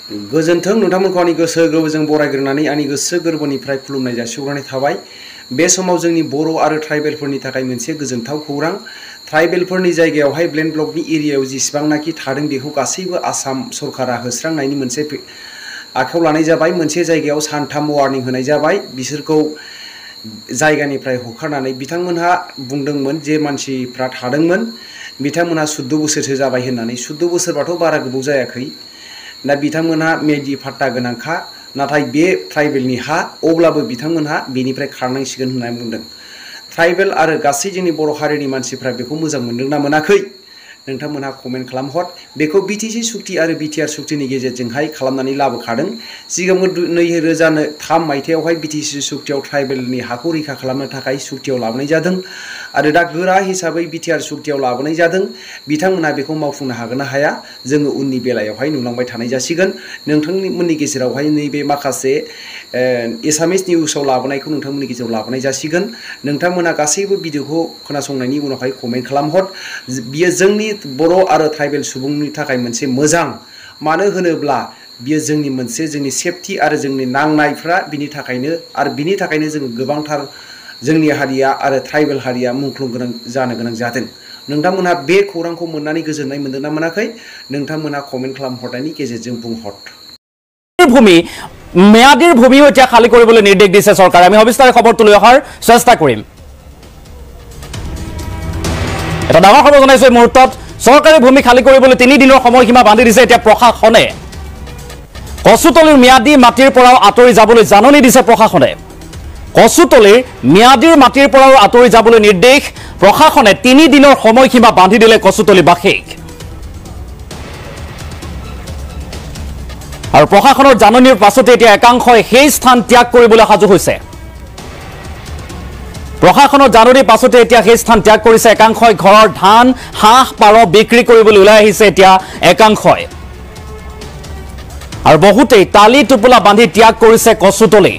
गोजोन्थों नोंथांमोनखौ आंनि गोसो गोरबोजों बरायग्रोनानै आंनि गोसो गोरबोनिफ्राय खुलुमनाय जासिहरनाय थाबाय। बे समाव जोंनि बर' आरो ट्राइबेलफोरनि थाखाय मोनसे गोजोनथाव खौरां। ट्राइबेलफोरनि जायगायावहाय ब्लेन ब्लकनि एरियायाव जेसेबांनाखि थादों बेखौ गासैबो आसाम सरकारा होस्रांनायनि मोनसे आखायाव लानाय जाबाय। मोनसे जायगायाव सानथाम वार्निं होनाय जाबाय। बिसोरखौ जायगानिफ्राय होखारनानै बिथांमोनहा बुंदोंमोन जे मानसिफ्रा थादोंमोन बिथांमोनहा 14 बोसोरसो जाबाय होननानै। 14 बोसोरबाथ' बारा गोबाव जायाखै। दा बिथांमोनहा मेडि फाट्टा गोनांखा, नाथाय बे ट्राइबेलनि हा, अब्लाबो बिथांमोनहा बेनिफ्राय खारनांसिगोन होननानै बुंदों। ट्राइबेल आरो गासै जोंनि बर' हारिनि मानसिफ्रा बेखौ मोजां मोनदोंना मोनाखै नोंथांमोनहा कमेन्ट खालामहर। बेखौ बिटिसि सुक्ति आरो बिटिआर सुक्तिनि गेजेरजोंहाय खालामनानै लाबोखादों। सिगाङाव 2003 मायथाइयावहाय बिटिसि सुक्तियाव ट्राइबेलनि हाखौ रैखा खालामनो थाखाय सुक्तियाव लाबोनाय जादों आरो दा गोरा हिसाबै बिटिआर सुक्तियाव लाबोनाय जादों। बिथांमोनहा बेखौ मावफुंनो हागोन ना हाया जोङो उननि बेलायावहाय नुलांबाय थानाय जासिगोन। नोंथांमोननि गेजेरावहाय नैबे माखासे एसामिस निउसाव लाबोनायखौ नोंथांमोननि गेजेराव लाबोनाय जासिगोन। नोंथांमोना गासैबो भिडिअखौ खोनासंनायनि उनावहाय कमेन्ट खालामहर। बियो जोंनि बर' आरो ट्राइबेल सुबुंनि थाखाय मोनसे मोजां, मानो होनोब्ला बियो जोंनि सेफटि आरो जोंनि नांनायफ्रा बिनि थाखायनो आरो बिनि थाखायनो जोङो गोबांथार जोंनि हारिया आरो ट्राइबेल हारिया मुंख्लं जानो गोनां जादों। नोंथांमोनहा बे खौरांखौ मोननानै गोजोननाय मोनदोंना मोनाखै नोंथांमोनहा कमेन्ट खालामहरनायनि गेजेरजों बुंहर। ভূমি মেয়াদীৰ ভূমিও এতিয়া খালী কৰিবলৈ নিৰ্দেশ দিছে চৰকাৰে। আমি সবিস্তাৰে খবৰটো লৈ অহাৰ চেষ্টা কৰিম। এটা ডাঙৰ খবৰ জনাইছো এই মুহূৰ্তত। চৰকাৰী ভূমি খালী কৰিবলৈ 3 দিনৰ সময়সীমা বান্ধি দিছে এতিয়া প্ৰশাসনে। কচুতলিৰ ম্যাদী মাটিৰ পৰাও আঁতৰি যাবলৈ জাননী দিছে প্ৰশাসনে। কচুতলিৰ ম্যাদীৰ মাটিৰ পৰাও আঁতৰি যাবলৈ নিৰ্দেশ প্ৰশাসনে। 3 দিনৰ সময়সীমা বান্ধি দিলে কচুতলিবাসীক। আৰু প্ৰশাসনৰ জাননীৰ পাছতে এতিয়া একাংশই সেই স্থান ত্যাগ কৰিবলৈ সাজু হৈছে। প্ৰশাসনৰ জাননীৰ পাছতে এতিয়া সেই স্থান ত্যাগ কৰিছে একাংশই। ঘৰৰ ধান হাঁহ পাৰ বিক্ৰী কৰিবলৈ ওলাই আহিছে এতিয়া একাংশই। আৰু বহুতেই তালি টোপোলা বান্ধি ত্যাগ কৰিছে কচুতলি।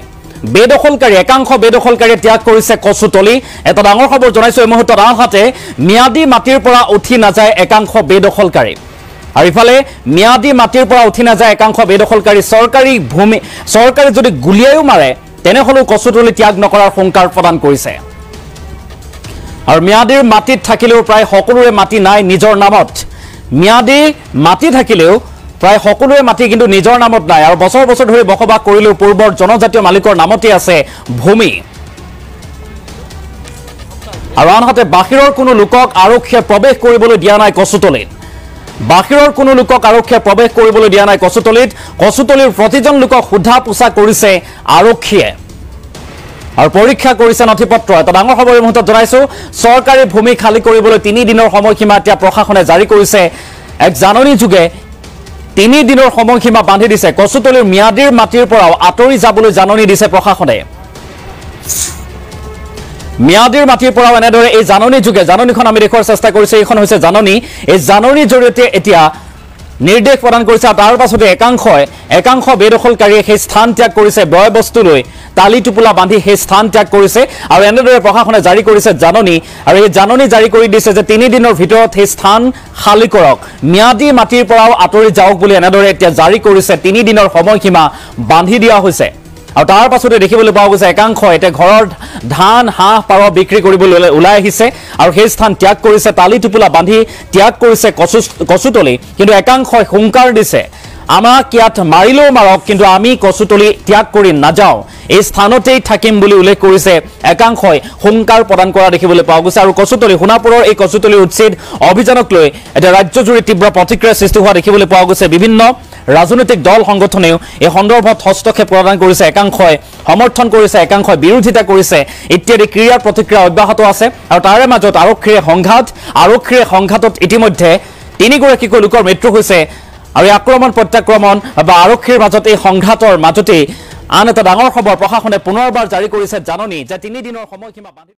বেদখলকাৰী একাংশ বেদখলকাৰীয়ে ত্যাগ কৰিছে কচুতলি। এটা ডাঙৰ খবৰ জনাইছো এই মুহূৰ্তত। আনহাতে ম্যাদী মাটিৰ পৰা উঠি নাযায় একাংশ বেদখলকাৰী। আৰু ইফালে ম্যাদী মাটিৰ পৰা উঠি নাযায় একাংশ বেদখলকাৰী। চৰকাৰে যদি গুলিয়াইও মাৰে তেনেহলেও কচুতলি ত্যাগ নকৰাৰ হুংকাৰ প্ৰদান কৰিছে। আৰু ম্যাদীৰ মাটিত থাকিলেও প্ৰায় সকলোৰে মাটি নাই নিজৰ নামত। ম্যাদী মাটি থাকিলেও প্ৰায় সকলোৰে মাটি কিন্তু নিজৰ নামত নাই। আৰু বছৰ বছৰ ধৰি বসবাস কৰিলেও পূৰ্বৰ জনজাতীয় মালিকৰ নামতে আছে ভূমি। আৰু আনহাতে বাহিৰৰ কোনো লোকক আৰক্ষীয়ে প্ৰৱেশ কৰিবলৈ দিয়া নাই কচুতলিত। বাহিৰৰ কোনো লোকক আৰক্ষীয়ে প্ৰৱেশ কৰিবলৈ দিয়া নাই কচুতলিত। কচুতলিৰ প্ৰতিজন লোকক সোধা পোছা কৰিছে আৰক্ষীয়ে আৰু পৰীক্ষা কৰিছে নথিপত্ৰ। এটা ডাঙৰ খবৰ এই মুহূৰ্তত জনাইছো। চৰকাৰী ভূমি খালী কৰিবলৈ 3 দিনৰ সময়সীমা এতিয়া প্ৰশাসনে জাৰি কৰিছে। এক জাননী যোগে 3 দিনৰ সময়সীমা বান্ধি দিছে। কচুতলিৰ ম্যাদীৰ মাটিৰ পৰাও আঁতৰি যাবলৈ জাননী দিছে প্ৰশাসনে। ম্যাদীৰ মাটিৰ পৰাও এনেদৰে এই জাননী যোগে জাননীখন আমি দেখুৱাৰ চেষ্টা কৰিছো। এইখন হৈছে জাননী। এই জাননীৰ জৰিয়তে এতিয়া নিৰ্দেশ প্ৰদান কৰিছে। তাৰ পাছতে একাংশ বেদখলকাৰীয়ে সেই স্থান ত্যাগ কৰিছে। বয় বস্তু লৈ তালি টোপোলা বান্ধি সেই স্থান ত্যাগ কৰিছে। আৰু এনেদৰে প্ৰশাসনে জাৰি কৰিছে জাননী। আৰু এই জাননী জাৰি কৰি দিছে যে 3 দিনৰ ভিতৰত সেই স্থান খালী কৰক, ম্যাদী মাটিৰ পৰাও আঁতৰি যাওক বুলি এনেদৰে এতিয়া জাৰি কৰিছে। 3 দিনৰ সময়সীমা বান্ধি দিয়া হৈছে। আৰু তাৰ পাছতে দেখিবলৈ পোৱা গৈছে একাংশ এতিয়া ঘৰৰ ধান হাঁহ পাৰ বিক্ৰী কৰিবলৈ ওলাই আহিছে আৰু সেই স্থান ত্যাগ কৰিছে। তালি টোপোলা বান্ধি ত্যাগ কৰিছে কচুতলি। কিন্তু একাংশই হুংকাৰ দিছে আমাক ইয়াত মাৰিলেও মাৰক, কিন্তু আমি কচুতলি ত্যাগ কৰি নাযাওঁ, এই স্থানতেই থাকিম বুলি উল্লেখ কৰিছে একাংশই হুংকাৰ প্ৰদান কৰা দেখিবলৈ পোৱা গৈছে। আৰু কচুতলি সোণাপুৰৰ এই কচুতলিৰ উচ্ছেদ অভিযানক লৈ এতিয়া ৰাজ্যজুৰি তীব্ৰ প্ৰতিক্ৰিয়াৰ সৃষ্টি হোৱা দেখিবলৈ পোৱা গৈছে। বিভিন্ন ৰাজনৈতিক দল সংগঠনেও এই সন্দৰ্ভত হস্তক্ষেপ প্ৰদান কৰিছে। একাংশই সমৰ্থন কৰিছে, একাংশই বিৰোধিতা কৰিছে ইত্যাদি ক্ৰিয়াৰ প্ৰতিক্ৰিয়া অব্যাহত আছে। আৰু তাৰে মাজত আৰক্ষীৰে সংঘাতত ইতিমধ্যে 3গৰাকীকৈ লোকৰ মৃত্যু হৈছে। আৰু এই আক্ৰমণ প্ৰত্যাক্ৰমণ বা আৰক্ষীৰ মাজত এই সংঘাতৰ মাজতেই আন এটা ডাঙৰ খবৰ প্ৰশাসনে পুনৰবাৰ জাৰি কৰিছে জাননী যে 3 দিনৰ সময়সীমা বান্ধি